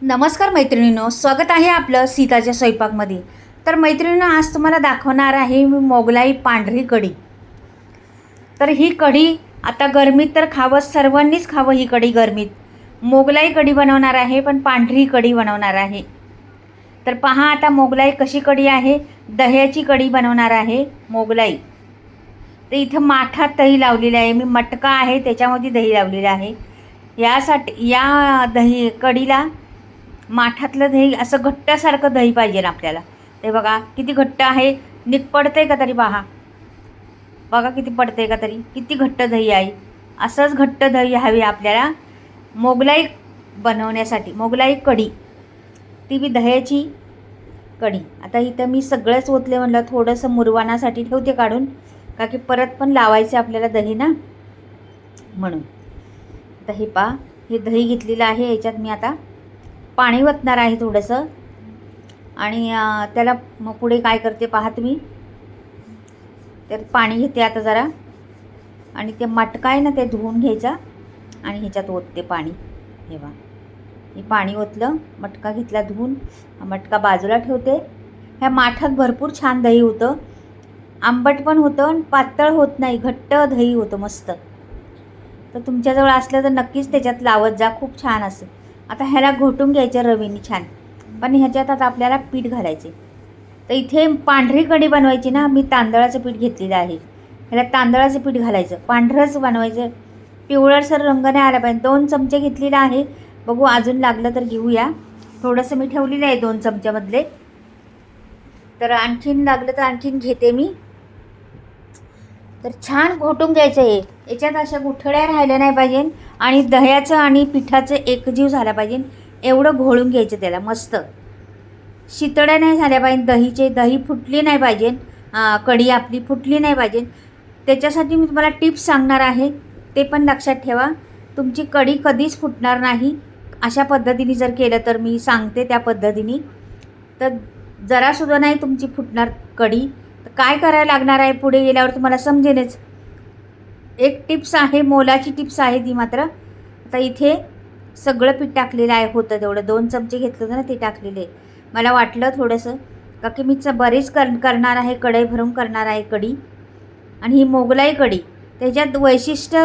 नमस्कार मैत्रिणींनो, स्वागत आहे आपलं सीताच्या स्वयंपाकमध्ये. तर मैत्रिणींनो, आज तुम्हाला दाखवणार आहे मी मोगलाई पांढरी कढी. तर ही कढी आता गरमीत तर खावं, सर्वांनीच खावं ही कढी गरमीत. मोगलाई कढी बनवणार आहे, पण पांढरी कढी बनवणार आहे. तर पहा आता मोगलाई कशी कढी आहे. दह्याची कढी बनवणार आहे मोगलाई. तर इथं माठात दही लावलेलं आहे मी, मटका आहे त्याच्यामध्ये दही लावलेलं आहे. यासाठी या दही कढीला माठातलं दही असं घट्टासारखं दही पाहिजे ना आपल्याला. ते बघा किती घट्ट आहे, पडतंय का तरी पहा. बघा किती पडतंय का तरी, किती घट्ट दही आहे. असंच घट्ट दही हवी आपल्याला मोगलाई बनवण्यासाठी. मोगलाई कढी, ती बी दह्याची कढी. आता इथं मी सगळंच ओतले, म्हणलं थोडंसं मुरवानासाठी ठेवते काढून, का की परत पण लावायचं आपल्याला दही ना, म्हणून. दही पहा, हे दही घेतलेलं आहे. याच्यात मी आता पाणी ओतणार आहे थोडंसं. आणि त्याला मग पुढे काय करते पहा तुम्ही. तर पाणी घेते आता जरा, आणि ते मटका आहे ना ते धुवून घ्यायचा आणि ह्याच्यात ओतते पाणी. हे बघा, हे पाणी ओतलं, मटका घेतला धुवून, मटका बाजूला ठेवते. ह्या माठात भरपूर छान दही होतं, आंबट पण होतं आणि पातळ होत नाही, घट्ट दही होतं मस्त. तर तुमच्याजवळ असलं तर नक्कीच त्याच्यात लावत जा, खूप छान असेल. आता ह्याला घोटून घ्यायचं रवीने छान, पण ह्याच्यात आता आपल्याला पीठ घालायचे. तर इथे पांढरी कढी बनवायची ना, मी तांदळाचं पीठ घेतलेलं आहे. ह्याला तांदळाचं पीठ घालायचं, पांढरंच बनवायचं, पिवळसर रंग नाही आला पाहिजे. 2 चमचे घेतलेले आहे, बघू अजून लागलं तर घेऊया. थोडंसं मी ठेवलेलं आहे 2 चमच्यामधले, तर आणखीन लागलं तर आणखीन घेते मी. तर छान घोटून घ्यायचं आहे. याच्यात अशा गुठळ्या राहिल्या नाही पाहिजे, आणि दह्याचं आणि पिठाचं एकजीव झाला पाहिजे, एवढं घोळून घ्यायचं त्याला मस्त. शितड्या नाही झाल्या पाहिजे दही फुटली नाही पाहिजे, कढी आपली फुटली नाही पाहिजे. त्याच्यासाठी मी तुम्हाला टिप्स सांगणार आहे, ते पण लक्षात ठेवा. तुमची कढी कधीच फुटणार नाही अशा पद्धतीने जर केलं तर, मी सांगते त्या पद्धतीने, तर जरासुद्धा नाही तुमची फुटणार कढी. तर काय करायला लागणार आहे पुढे गेल्यावर तुम्हाला समजेलच. एक टिप्स आहे, मोलाची टिप्स आहे ती मात्र. आता इथे सगळं पीठ टाकलेलं आहे, होतं तेवढं 2 चमचे घेतलं होतं ना ते टाकलेले. मला वाटलं थोडंसं, का की मी बरेच करणार आहे, कढई भरून करणार आहे कढी. आणि ही मोगलाई कढी, त्याच्यात वैशिष्ट्य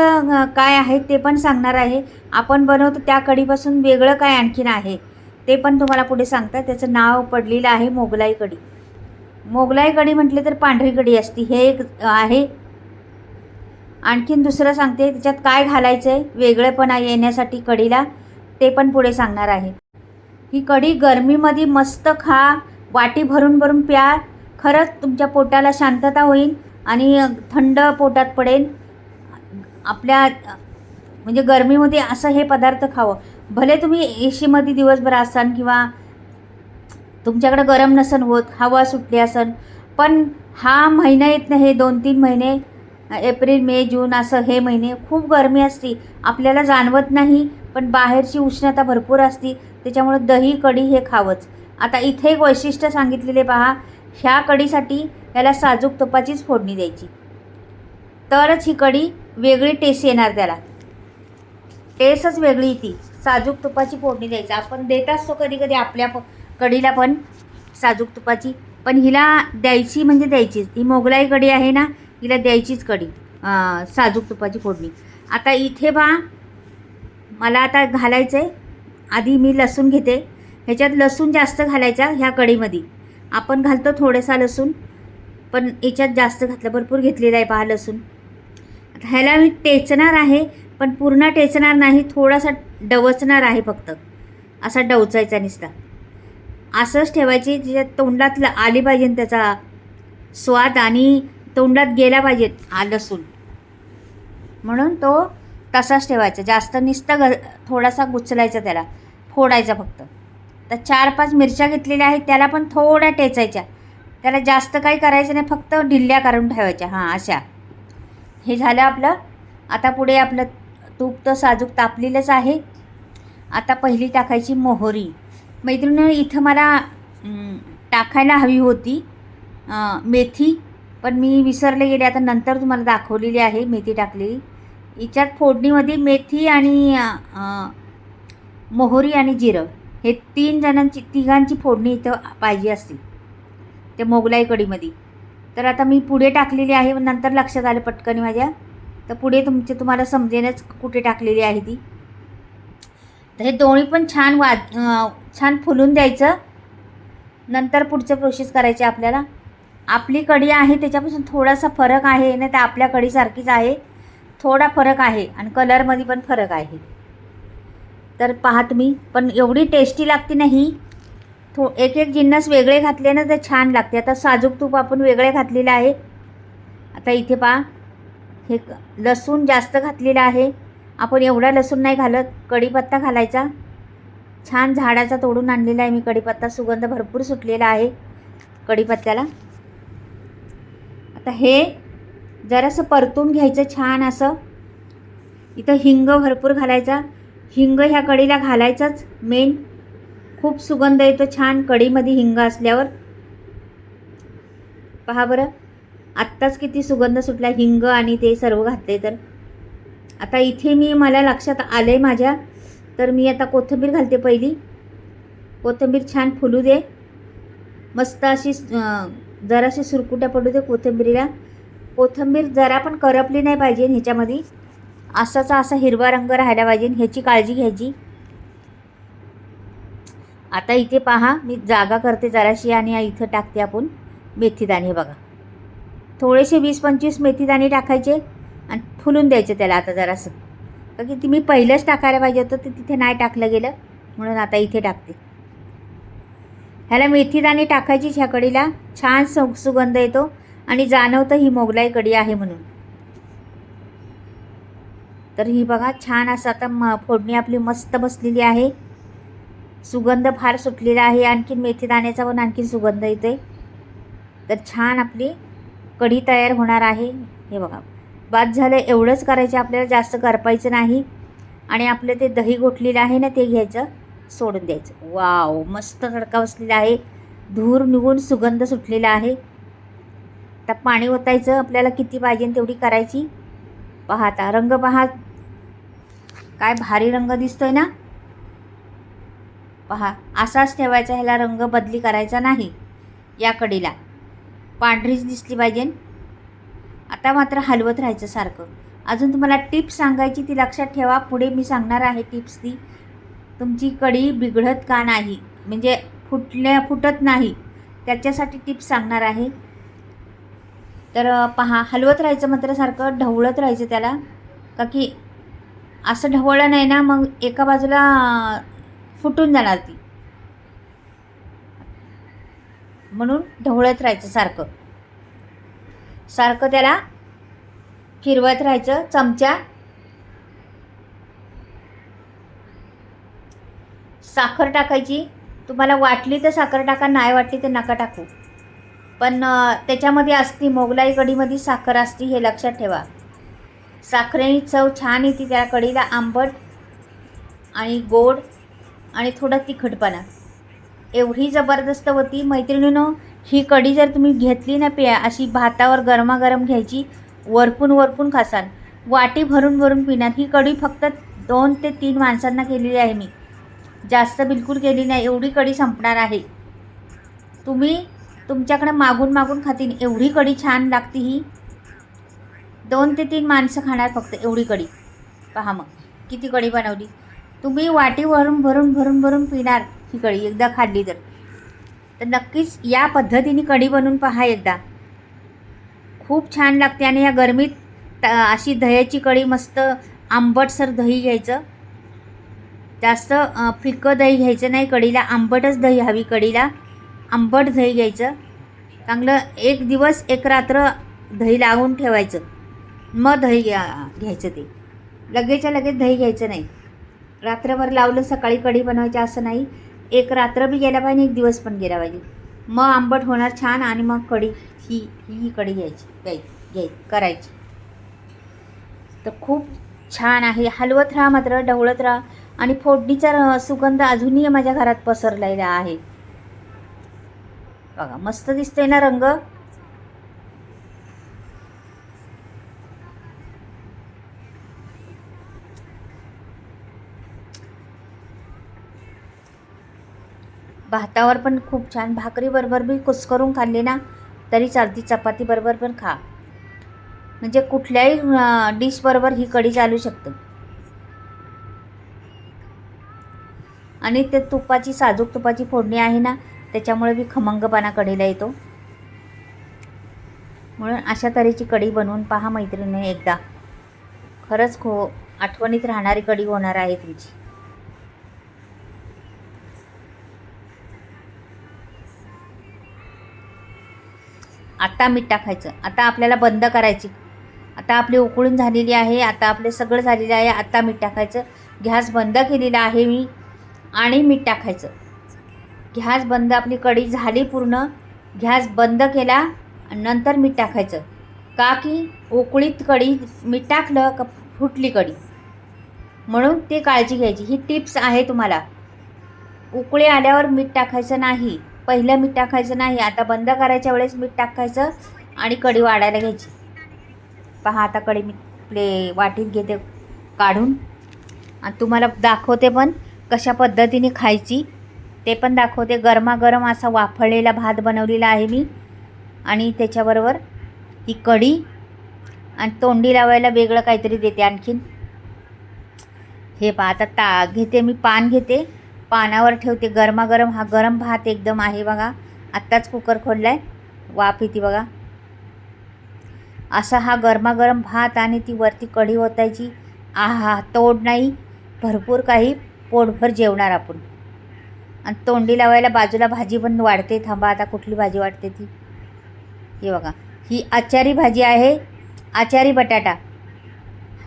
काय आहे ते पण सांगणार आहे. आपण बनवतो त्या कढीपासून वेगळं काय आणखीन आहे ते पण तुम्हाला पुढे सांगतात. त्याचं नाव पडलेलं आहे मोगलाई कढी. मोगलाई कढी म्हटले तर पांढरी कढी असते, हे एक आहे. आणखीन दुसरं सांगते, त्याच्यात काय घालायचं आहे वेगळेपणा येण्यासाठी कढीला, ते पण पुढे सांगणार आहे. ही कढी गरमीमध्ये मस्त खा, वाटी भरून भरून प्या. खरंच तुमच्या पोटाला शांतता होईल आणि थंड पोटात पडेल. आपल्या म्हणजे गरमीमध्ये असं हे पदार्थ खावं. भले तुम्ही एसीमध्ये दिवसभर असाल किंवा तुमच्याकडे गरम नसन होत, हवा सुटली असन, पण हा महिना येत नाही, हे 2-3 महिने, एप्रिल मे जून असं हे महिने खूप गरमी असते, आपल्याला जाणवत नाही, पण बाहेरची उष्णता भरपूर असते. त्याच्यामुळे दही कढी हे खावंच. आता इथे एक वैशिष्ट्य सांगितलेले पहा, ह्या कढीसाठी याला साजूक तुपाचीच फोडणी द्यायची, तरच ही कढी वेगळी टेस्ट येणार. त्याला टेस्टच वेगळी ती, साजूक तुपाची फोडणी द्यायची. आपण देत असतो कधी कधी आपल्या कढीला पण साजूक तुपाची, पण हिला द्यायची म्हणजे द्यायचीच. ही मोगलाई कढी आहे ना, हिला द्यायचीच कढी साजूक तुपाची फोडणी. आता इथे पहा, मला आता घालायचं आहे. आधी मी लसूण घेते, ह्याच्यात लसूण जास्त घालायचा. ह्या कढीमध्ये आपण घालतो थोडासा लसूण, पण याच्यात जास्त घातलं, भरपूर घेतलेला आहे पहा लसूण. आता ह्याला मी टेचणार आहे, पण पूर्ण टेचणार नाही, थोडासा डवचणार आहे फक्त. असा डवचायचा नुसता, असंच ठेवायची. त्याच्यात तोंडात आली पाहिजे त्याचा स्वाद, आणि तोंडात गेला पाहिजे लसूण, म्हणून तो तसाच ठेवायचा. जास्त नुसतं थोडासा गुचलायचा, त्याला फोडायचा फक्त. तर 4-5 मिरच्या घेतलेल्या आहेत, त्याला पण थोड्या टेचायच्या. त्याला जास्त काही करायचं नाही, फक्त ढिल्ल्या काढून ठेवायच्या. हां अशा. हे झालं आपलं. आता पुढे आपलं तूप तर साजूक तापलेलंच आहे. आता पहिली टाकायची मोहरी. मैत्रिणी, इथं मला टाकायला हवी होती मेथी, पण मी विसरले गेले. आता नंतर तुम्हाला दाखवलेली आहे मेथी टाकलेली. याच्यात फोडणीमध्ये मेथी आणि मोहरी आणि जिरं हे तिघांची फोडणी इथं पाहिजे असते त्या मोगलाई कढीमध्ये. तर आता मी पुढे टाकलेली आहे, नंतर लक्षात आलं पटकन माझ्या, तर पुढे तुम्हाला समजेनच कुठे टाकलेली आहे ती. तर हे दोन्ही पण छान फुलून द्यायचं. नंतर पुढचं प्रोसेस करायचे आपल्याला. आपली कढी आहे त्याच्यापासून थोडासा फरक आहे ना, तर आपल्या कढीसारखीच आहे, थोडा फरक आहे आणि कलरमध्ये पण फरक आहे. तर पहा तुम्ही, पण एवढी टेस्टी लागते नाही. एक एक जिन्नस वेगळे घातले ना तर छान लागते. आता साजूक तूप आपण वेगळे घातलेलं आहे. आता इथे पहा, हे लसूण जास्त घातलेलं आहे. आपण एवढा लसूण नाही घालत. कढीपत्ता घालायचा, छान झाडाचा तोडून आणलेला आहे मी कढीपत्ता. सुगंध भरपूर सुटलेला आहे कढीपत्त्याला. आता हे जरासं परतून घ्यायचं छान असं. इथं हिंग भरपूर घालायचा. हिंग ह्या कढीला घालायचाच मेन. खूप सुगंध येतो छान कढीमध्ये हिंग असल्यावर. पहा बरं, आत्ताच किती सुगंध सुटला हिंग आणि ते सर्व घातले. तर आता इथे मला लक्षात आलं आहे माझ्या, तर मी आता कोथिंबीर घालते पहिली. कोथिंबीर छान फुलू दे, मस्त अशी जराशी सुरकुट्या पडू दे कोथिंबीरीला. कोथिंबीर जरा पण करपली नाही पाहिजे ह्याच्यामध्ये, असा हिरवा रंग राहायला पाहिजे, ह्याची काळजी घ्यायची. आता इथे पहा, मी जागा करते जराशी आणि इथं टाकते आपण मेथीदाणे. बघा, थोडेसे 20-25 मेथीदाणे टाकायचे आणि फुलून द्यायचे त्याला आता जरासं. कारण की ती मी पहिलंच टाकायला पाहिजे होतं, ते तिथे नाही टाकलं गेलं, म्हणून आता इथे टाकते. ह्याला मेथीदाणे टाकायचीच ह्या कढीला, छान सुगंध येतो आणि जाणवतं ही मोगलाई कढी आहे म्हणून. तर ही बघा छान असं आता फोडणी आपली मस्त बसलेली आहे. सुगंध फार सुटलेला आहे, आणखीन मेथीदाण्याचा पण आणखीन सुगंध येते. तर छान आपली कढी तयार होणार आहे. हे बघा, बाद झालं. एवढंच करायचं आपल्याला, जास्त करपायचं नाही. आणि आपलं ते दही गोठलेलं आहे ना, ते घ्यायचं, सोडून द्यायचं. वाव, मस्त तडका बसलेला आहे, धूर निघून सुगंध सुटलेला आहे. आता पाणी ओतायचं, आपल्याला किती पाहिजे तेवढी करायची. पहा आता रंग, पहा काय भारी रंग दिसतोय ना. पहा, असाच ठेवायचा, ह्याला रंग बदली करायचा नाही. या कढीला पांढरीच दिसली पाहिजे. आता मात्र हलवत राहायचं सारखं. अजून तुम्हाला टिप्स सांगायची, ती लक्षात ठेवा. पुढे मी सांगणार आहे टिप्स ती. तुमची कढी बिघडत का नाही, म्हणजे फुटत नाही, त्याच्यासाठी टिप्स सांगणार आहे. तर पहा, हलवत राहायचं मात्र सारखं, ढवळत राहायचं त्याला. का की असं ढवळलं नाही ना, मग एका बाजूला फुटून जाणार ती, म्हणून ढवळत राहायचं सारखं. सारखं त्याला फिरवत राहायचं चमचा. साखर टाकायची, तुम्हाला वाटली तर साखर टाका, नाही वाटली तर नका टाकू. पण त्याच्यामध्ये असती, मोगलाई कढीमध्ये साखर असती, हे लक्षात ठेवा. साखरेने चव छान येते त्या कढीला, आंबट आणि गोड आणि थोडं तिखटपणा. एवढी जबरदस्त होती मैत्रिणींनो. ही कढी जर तुम्ही घेतली ना, अशी भातावर गरमागरम घ्यायची, वरपून खासाल, वाटी भरून पिणार. ही कढी फक्त 2 ते 3 माणसांना केलेली आहे मी, जास्त बिलकुल केली नाही. एवढी कढी संपणार आहे. तुम्ही तुमच्याकडे मागून खातील, एवढी कढी छान लागते ही. 2 ते 3 माणसं खाणार फक्त एवढी कढी. पहा मग किती कढी बनवली. तुम्ही वाटी भरून पिणार ही कढी एकदा खाल्ली तर. नक्कीच या पद्धतीने कढी बनवून पहा एकदा, खूप छान लागते. आणि या गरमीत अशी दह्याची कढी, मस्त आंबटसर दही घ्यायचं, जास्त फिकं दही घ्यायचं नाही कढीला, आंबटच दही हवी कढीला. आंबट दही घ्यायचं चांगलं, 1 दिवस 1 रात्र दही लावून ठेवायचं, मग दही घ्यायचं. ते लगेच दही घ्यायचं नाही. रात्रभर लावलं, सकाळी कढी बनवायची असं नाही. 1 रात्र बी गेला पाहिजे, 1 दिवस पण गेला पाहिजे, मग आंबट होणार छान. आणि मग कढी ही कढी करायची. तर खूप छान आहे. हलवत राहा मात्र, ढवळत राहा. आणि फोडणीचा सुगंध अजूनही माझ्या घरात पसरलेला आहे. बघा मस्त दिसतोय ना रंग. भातावर पण खूप छान, भाकरीबरोबर बी कुस्करून खाल्ली ना तरी चालती, चपातीबरोबर पण खा, म्हणजे कुठल्याही डिशबरोबर ही कढी चालू शकते. आणि ते तुपाची, साजूक तुपाची फोडणी आहे ना, त्याच्यामुळे बी खमंगपणा कढीला येतो. म्हणून अशा तऱ्हेची कढी बनवून पहा मैत्रिणी एकदा, खरंच आठवणीत राहणारी कढी होणार आहे तुमची. आता मीठ टाकायचं. आता आपल्याला बंद करायची. आता आपली उकळून झालेली आहे, आता आपले सगळं झालेलं आहे. आता मीठ टाकायचं. गॅस बंद केलेला आहे मी, आणि मीठ टाकायचं. गॅस बंद, आपली कढी झाली पूर्ण, गॅस बंद केला आणि नंतर मीठ टाकायचं. का की उकळीत कढी मीठ टाकलं का फुटली कढी, म्हणून ते काळजी घ्यायची. ही टिप्स आहे तुम्हाला. उकळी आल्यावर मीठ टाकायचं नाही, पहिलं मीठ टाकायचं नाही. आता बंद करायच्या वेळेस मीठ टाकायचं आणि कढी वाढायला घ्यायची. पहा आता कढी मी वाटीत घेते काढून, आणि तुम्हाला दाखवते पण कशा पद्धतीने खायची ते पण दाखवते. गरमागरम असा वाफळलेला भात बनवलेला आहे मी, आणि त्याच्याबरोबर ही कढी, आणि तोंडी लावायला वेगळं काहीतरी देते आणखीन. हे पहा आता घेते मी, पान घेते, पानावर ठेवते गरमागरम. हा गरम भात एकदम आहे बघा, आत्ताच कुकर खोलला आहे, वाफ येते बघा. असा हा गरमागरम भात आणि ती वरती कढी ओतायची. आहा, तोड नाही, भरपूर काही, पोटभर जेवणार आपण. आणि तोंडी लावायला बाजूला भाजी पण वाढते. थांबा, आता कुठली भाजी वाटते ती, हे बघा. ही आचारी भाजी आहे, आचारी बटाटा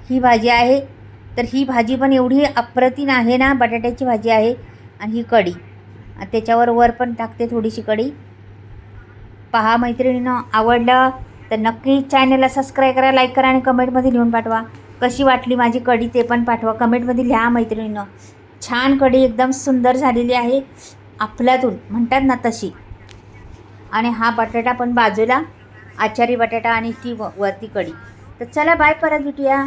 ही भाजी आहे. तर ही भाजी पण एवढी अप्रतिम आहे ना, बटाट्याची भाजी आहे. आणि ही कढी, त्याच्यावर वर पण टाकते थोडीशी कढी. पहा मैत्रिणींनो, आवडलं तर नक्की चॅनलला सबस्क्राईब करा, लाईक करा, आणि कमेंटमध्ये लिहून पाठवा कशी वाटली माझी कढी, ते पण पाठवा कमेंटमध्ये. लिहा मैत्रिणींनो, छान कढी एकदम सुंदर झालेली आहे, आपल्यातून म्हणतात ना तशी. आणि हा बटाटा पण बाजूला, आचारी बटाटा, आणि ती वरती कढी. तर चला बाय, परत भेटूया.